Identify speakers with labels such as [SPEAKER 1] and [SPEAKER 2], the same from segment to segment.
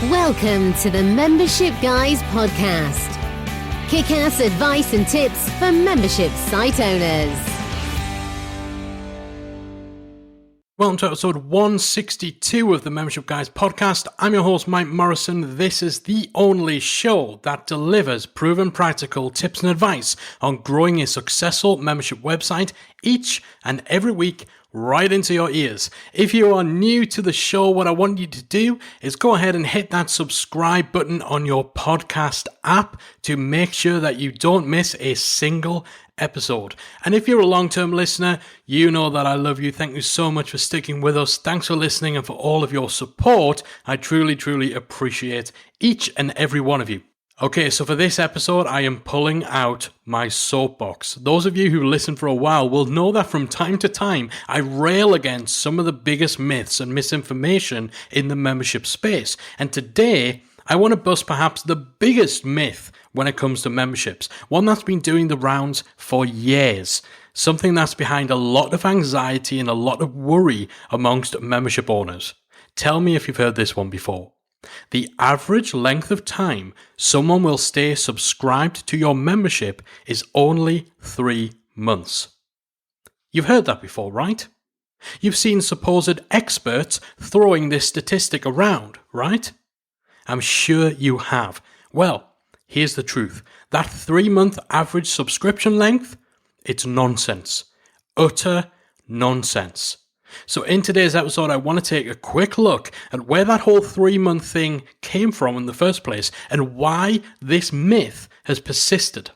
[SPEAKER 1] Welcome to the Membership Guys podcast. Kick-ass advice and tips for membership site owners.
[SPEAKER 2] Welcome to episode 162 of the Membership Guys podcast. I'm your host, Mike Morrison. This is the only show that delivers proven practical tips and advice on growing a successful membership website each and every week right into your ears. If you are new to the show, what I want you to do is go ahead and hit that subscribe button on your podcast app to make sure that you don't miss a single episode. And if you're a long-term listener, you know that I love you. Thank you so much for sticking with us. Thanks for listening and for all of your support. I truly appreciate each and every one of you. Okay, so for this episode, I am pulling out my soapbox. Those of you who listen for a while will know that from time to time, I rail against some of the biggest myths and misinformation in the membership space. And today, I want to bust perhaps the biggest myth when it comes to memberships, one that's been doing the rounds for years, something that's behind a lot of anxiety and a lot of worry amongst membership owners. Tell me if you've heard this one before. The average length of time someone will stay subscribed to your membership is only 3 months. You've heard that before, right? You've seen supposed experts throwing this statistic around, right? I'm sure you have. Well, here's the truth. That 3-month average subscription length, it's nonsense. Utter nonsense. So in today's episode, I want to take a quick look at where that whole 3-month thing came from in the first place and why this myth has persisted.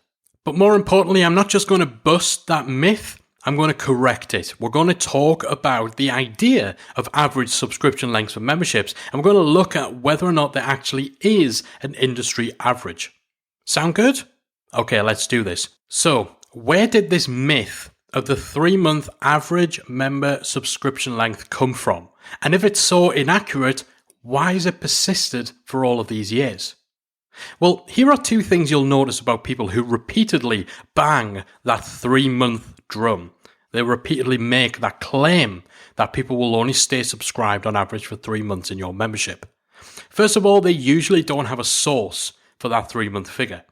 [SPEAKER 2] But more importantly, I'm not just going to bust that myth, I'm going to correct it. We're going to talk about the idea of average subscription lengths for memberships, and we're going to look at whether or not there actually is an industry average. Sound good? Okay, let's do this. So, where did this myth of the 3-month average member subscription length come from? And if it's so inaccurate, why has it persisted for all of these years? Well, here are 2 things you'll notice about people who repeatedly bang that 3-month drum. They repeatedly make that claim that people will only stay subscribed on average for 3 months in your membership. First of all, they usually don't have a source for that 3-month figure.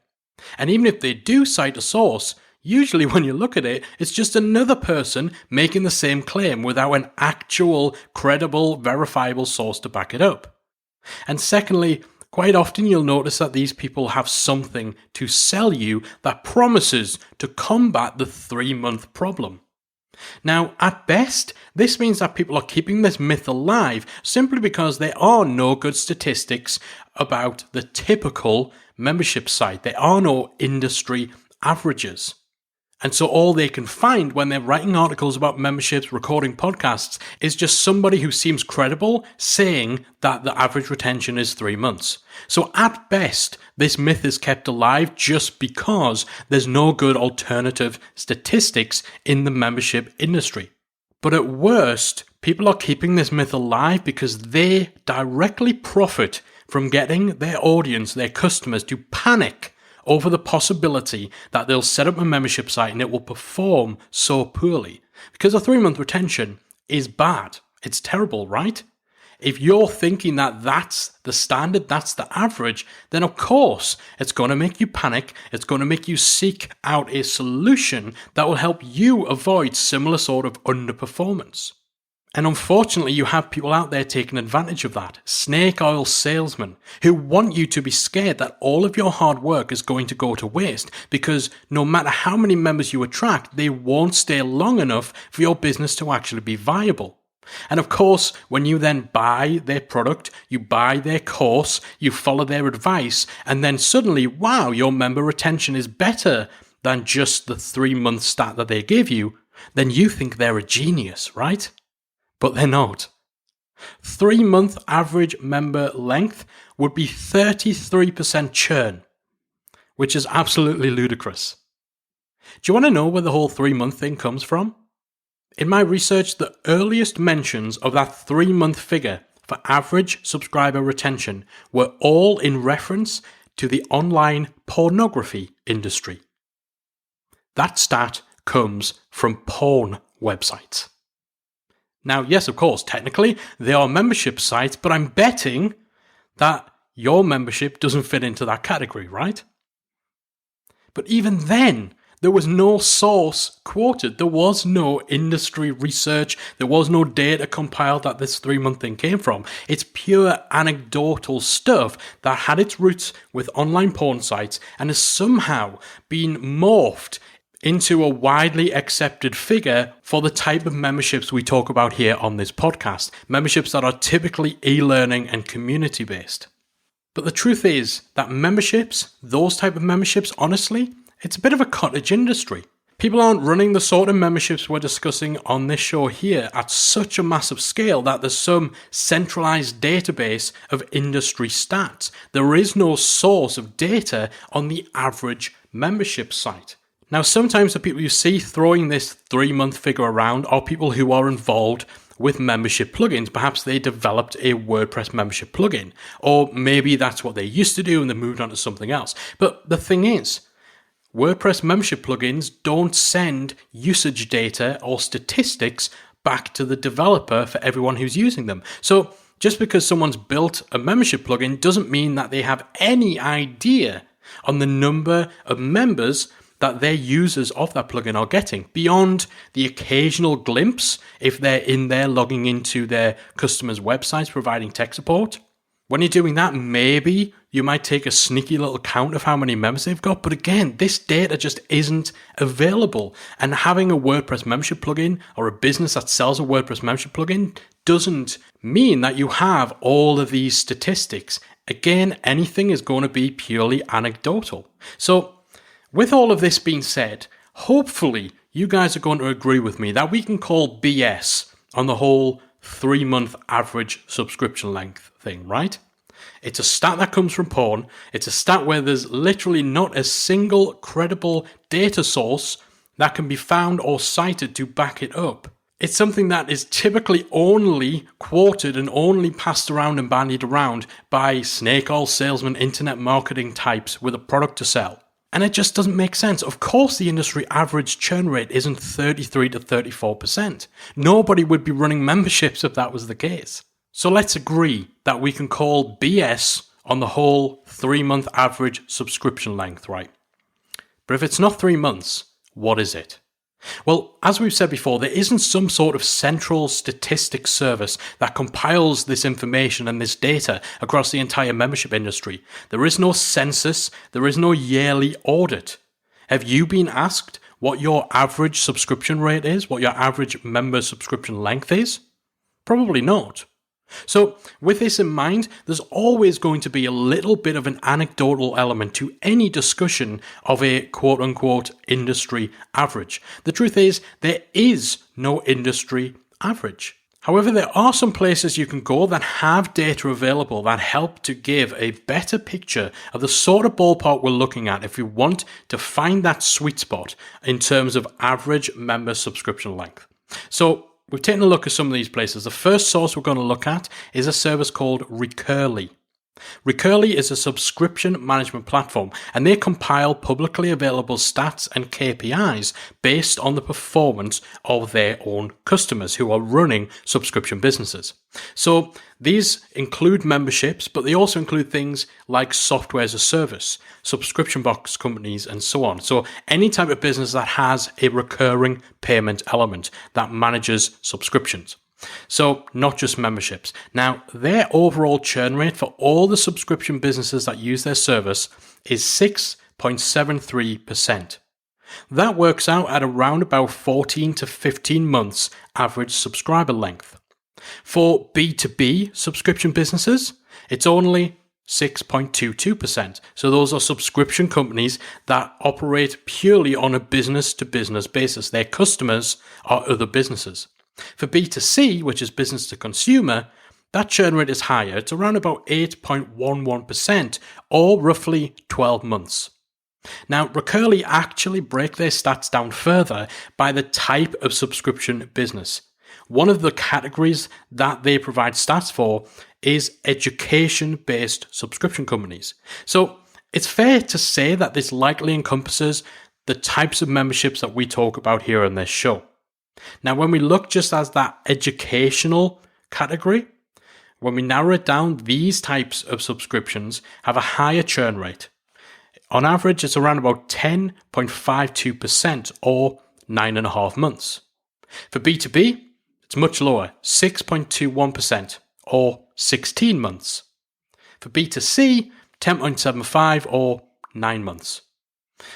[SPEAKER 2] And even if they do cite a source, usually when you look at it, it's just another person making the same claim without an actual, credible, verifiable source to back it up. And secondly, quite often you'll notice that these people have something to sell you that promises to combat the 3-month problem. Now, at best, this means that people are keeping this myth alive simply because there are no good statistics about the typical membership site. There are no industry averages. And so all they can find when they're writing articles about memberships, recording podcasts, is just somebody who seems credible saying that the average retention is 3 months. So at best, this myth is kept alive just because there's no good alternative statistics in the membership industry. But at worst, people are keeping this myth alive because they directly profit from getting their audience, their customers, to panic over the possibility that they'll set up a membership site and it will perform so poorly. Because a 3-month retention is bad. It's terrible, right? If you're thinking that that's the standard, that's the average, then of course it's going to make you panic. It's going to make you seek out a solution that will help you avoid similar sort of underperformance. And unfortunately, you have people out there taking advantage of that. Snake oil salesmen who want you to be scared that all of your hard work is going to go to waste because no matter how many members you attract, they won't stay long enough for your business to actually be viable. And of course, when you then buy their product, you buy their course, you follow their advice, and then suddenly, wow, your member retention is better than just the 3-month stat that they give you, then you think they're a genius, right? But they're not. 3-month average member length would be 33% churn, which is absolutely ludicrous. Do you want to know where the whole 3-month thing comes from? In my research, the earliest mentions of that 3-month figure for average subscriber retention were all in reference to the online pornography industry. That stat comes from porn websites. Now, yes, of course, technically, they are membership sites, but I'm betting that your membership doesn't fit into that category, right? But even then, there was no source quoted. There was no industry research. There was no data compiled that this 3-month thing came from. It's pure anecdotal stuff that had its roots with online porn sites and has somehow been morphed into a widely accepted figure for the type of memberships we talk about here on this podcast. Memberships that are typically e-learning and community-based. But the truth is that memberships, those type of memberships, honestly, it's a bit of a cottage industry. People aren't running the sort of memberships we're discussing on this show here at such a massive scale that there's some centralized database of industry stats. There is no source of data on the average membership site. Now, sometimes the people you see throwing this 3-month figure around are people who are involved with membership plugins. Perhaps they developed a WordPress membership plugin, or maybe that's what they used to do and they moved on to something else. But the thing is, WordPress membership plugins don't send usage data or statistics back to the developer for everyone who's using them. So just because someone's built a membership plugin doesn't mean that they have any idea on the number of members that their users of that plugin are getting, beyond the occasional glimpse if they're in there logging into their customers' websites providing tech support. When you're doing that, maybe you might take a sneaky little count of how many members they've got. But again, this data just isn't available. And having a WordPress membership plugin or a business that sells a WordPress membership plugin doesn't mean that you have all of these statistics. Again, anything is going to be purely anecdotal. So with all of this being said, hopefully you guys are going to agree with me that we can call BS on the whole 3-month average subscription length thing, right? It's a stat that comes from porn. It's a stat where there's literally not a single credible data source that can be found or cited to back it up. It's something that is typically only quoted and only passed around and bandied around by snake oil salesman internet marketing types with a product to sell. And it just doesn't make sense. Of course, the industry average churn rate isn't 33 to 34%. Nobody would be running memberships if that was the case. So let's agree that we can call BS on the whole 3-month average subscription length, right? But if it's not 3 months, what is it? Well, as we've said before, there isn't some sort of central statistics service that compiles this information and this data across the entire membership industry. There is no census. There is no yearly audit. Have you been asked what your average subscription rate is, what your average member subscription length is? Probably not. So with this in mind, there's always going to be a little bit of an anecdotal element to any discussion of a quote-unquote industry average. The truth is, there is no industry average. However, there are some places you can go that have data available that help to give a better picture of the sort of ballpark we're looking at if we want to find that sweet spot in terms of average member subscription length. So we've taken a look at some of these places. The first source we're going to look at is a service called Recurly. Recurly is a subscription management platform, and they compile publicly available stats and KPIs based on the performance of their own customers who are running subscription businesses. So these include memberships, but they also include things like software as a service, subscription box companies, and so on. So any type of business that has a recurring payment element that manages subscriptions. So not just memberships. Now, their overall churn rate for all the subscription businesses that use their service is 6.73%. That works out at around about 14 to 15 months average subscriber length. For B2B subscription businesses, it's only 6.22%. So those are subscription companies that operate purely on a business-to-business basis. Their customers are other businesses. For B2C, which is business to consumer, that churn rate is higher. It's around about 8.11%, or roughly 12 months. Now, Recurly actually break their stats down further by the type of subscription business. One of the categories that they provide stats for is education-based subscription companies. So it's fair to say that this likely encompasses the types of memberships that we talk about here on this show. Now, when we look just as that educational category, when we narrow it down, these types of subscriptions have a higher churn rate. On average, it's around about 10.52% or 9.5 months. For B2B, it's much lower, 6.21% or 16 months. For B2C, 10.75 or 9 months.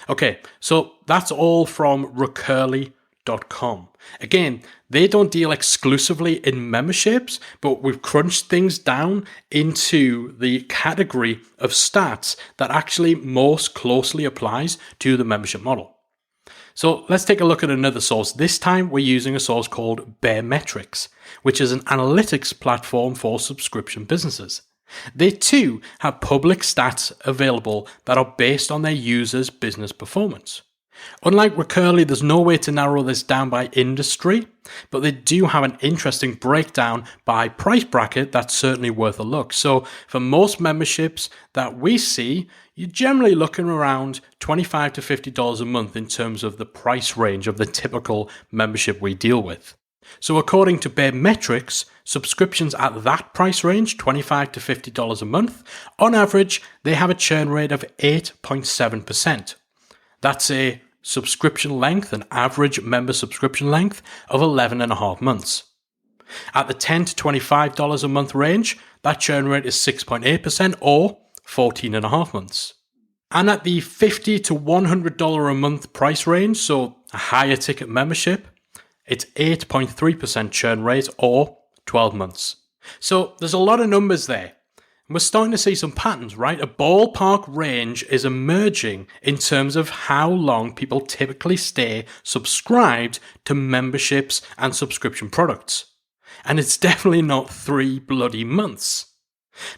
[SPEAKER 2] Okay, so that's all from Recurly.com. Again, they don't deal exclusively in memberships, but we've crunched things down into the category of stats that actually most closely applies to the membership model. So let's take a look at another source. This time we're using a source called Baremetrics, which is an analytics platform for subscription businesses. They too have public stats available that are based on their users' business performance. Unlike Recurly, there's no way to narrow this down by industry, but they do have an interesting breakdown by price bracket that's certainly worth a look. So for most memberships that we see, you're generally looking around $25 to $50 a month in terms of the price range of the typical membership we deal with. So according to Baremetrics, subscriptions at that price range, $25 to $50 a month, on average, they have a churn rate of 8.7%. That's a subscription length, an average member subscription length of 11.5 months. At the $10 to $25 a month range, that churn rate is 6.8% or 14.5 months. And at the $50 to $100 a month price range, so a higher ticket membership, it's 8.3% churn rate or 12 months. So there's a lot of numbers there. We're starting to see some patterns, right? A ballpark range is emerging in terms of how long people typically stay subscribed to memberships and subscription products. And it's definitely not 3 bloody months.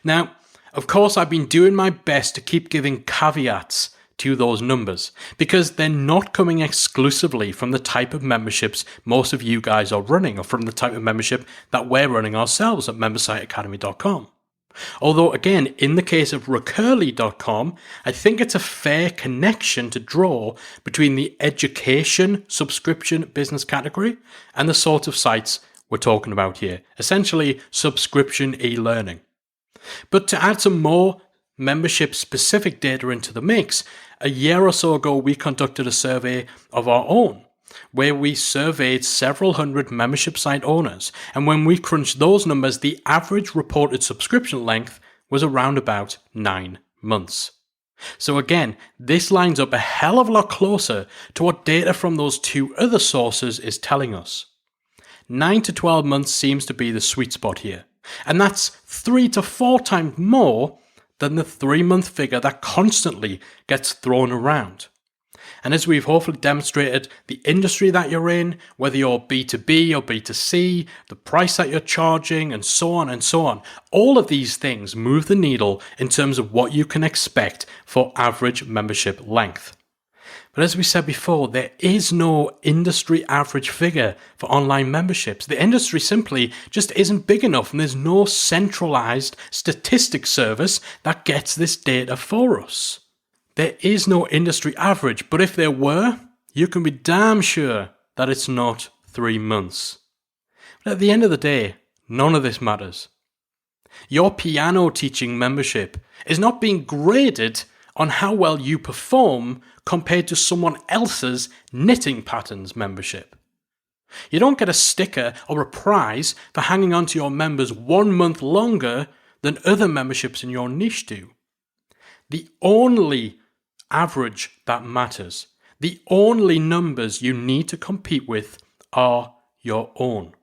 [SPEAKER 2] Now, of course, I've been doing my best to keep giving caveats to those numbers because they're not coming exclusively from the type of memberships most of you guys are running or from the type of membership that we're running ourselves at membersiteacademy.com. Although, again, in the case of Recurly.com, I think it's a fair connection to draw between the education subscription business category and the sort of sites we're talking about here, essentially subscription e-learning. But to add some more membership-specific data into the mix, a year or so ago we conducted a survey of our own, where we surveyed several hundred membership site owners, and when we crunched those numbers, the average reported subscription length was around about 9 months. So again, this lines up a hell of a lot closer to what data from those two other sources is telling us. 9 to 12 months seems to be the sweet spot here, and that's 3 to 4 times more than the 3-month figure that constantly gets thrown around. And as we've hopefully demonstrated, the industry that you're in, whether you're B2B or B2C, the price that you're charging, and so on, all of these things move the needle in terms of what you can expect for average membership length. But as we said before, there is no industry average figure for online memberships. The industry simply just isn't big enough, and there's no centralized statistic service that gets this data for us. There is no industry average, but if there were, you can be damn sure that it's not 3 months. But at the end of the day, none of this matters. Your piano teaching membership is not being graded on how well you perform compared to someone else's knitting patterns membership. You don't get a sticker or a prize for hanging on to your members 1 month longer than other memberships in your niche do. The only average that matters, the only numbers you need to compete with are your own.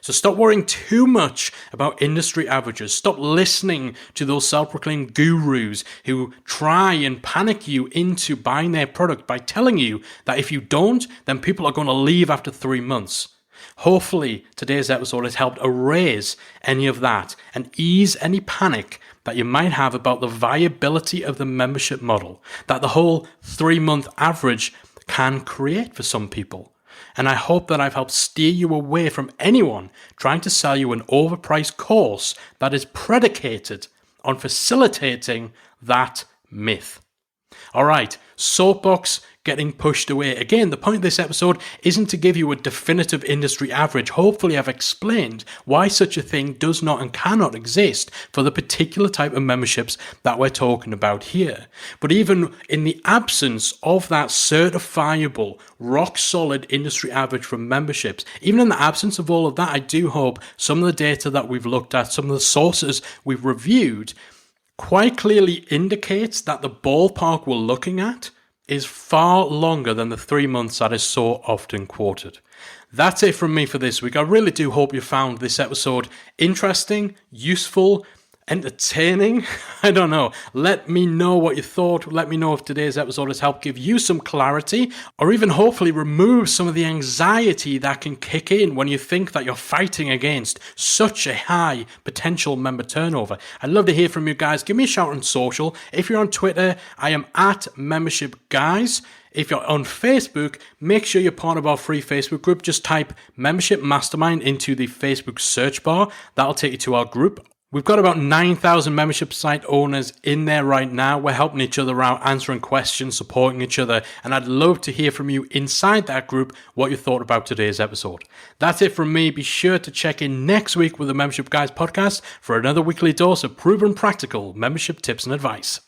[SPEAKER 2] So stop worrying too much about industry averages. Stop listening to those self-proclaimed gurus who try and panic you into buying their product by telling you that if you don't, then people are going to leave after 3 months. Hopefully, today's episode has helped erase any of that and ease any panic that you might have about the viability of the membership model that the whole 3-month average can create for some people. And I hope that I've helped steer you away from anyone trying to sell you an overpriced course that is predicated on facilitating that myth. Alright, soapbox getting pushed away. Again, the point of this episode isn't to give you a definitive industry average. Hopefully I've explained why such a thing does not and cannot exist for the particular type of memberships that we're talking about here. But even in the absence of that certifiable, rock-solid industry average for memberships, even in the absence of all of that, I do hope some of the data that we've looked at, some of the sources we've reviewed, quite clearly indicates that the ballpark we're looking at is far longer than the 3 months that is so often quoted. That's it from me for this week. I really do hope you found this episode interesting, useful, entertaining. I don't know. Let me know what you thought. Let me know if today's episode has helped give you some clarity or even hopefully remove some of the anxiety that can kick in when you think that you're fighting against such a high potential member turnover. I'd love to hear from you guys. Give me a shout on social. If you're on Twitter, I am at Membership Guys. If you're on Facebook, make sure you're part of our free Facebook group. Just type Membership Mastermind into the Facebook search bar. That'll take you to our group. We've got about 9,000 membership site owners in there right now. We're helping each other out, answering questions, supporting each other, and I'd love to hear from you inside that group what you thought about today's episode. That's it from me. Be sure to check in next week with the Membership Guys podcast for another weekly dose of proven practical membership tips and advice.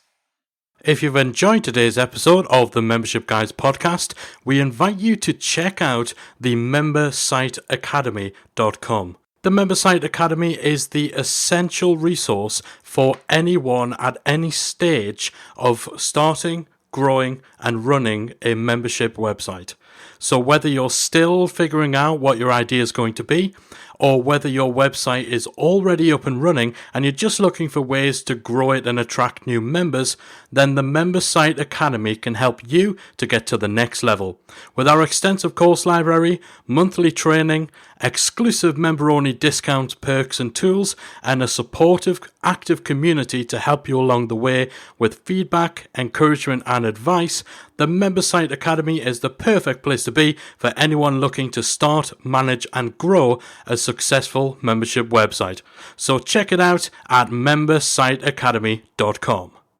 [SPEAKER 2] If you've enjoyed today's episode of the Membership Guys podcast, we invite you to check out the membersiteacademy.com. The Member Site Academy is the essential resource for anyone at any stage of starting, growing, and running a membership website. So whether you're still figuring out what your idea is going to be, or whether your website is already up and running and you're just looking for ways to grow it and attract new members, then the Member Site Academy can help you to get to the next level. With our extensive course library, monthly training, exclusive member-only discounts, perks and tools, and a supportive, active community to help you along the way with feedback, encouragement and advice, the Member Site Academy is the perfect place to be for anyone looking to start, manage and grow a successful membership website. So check it out at membersiteacademy.com.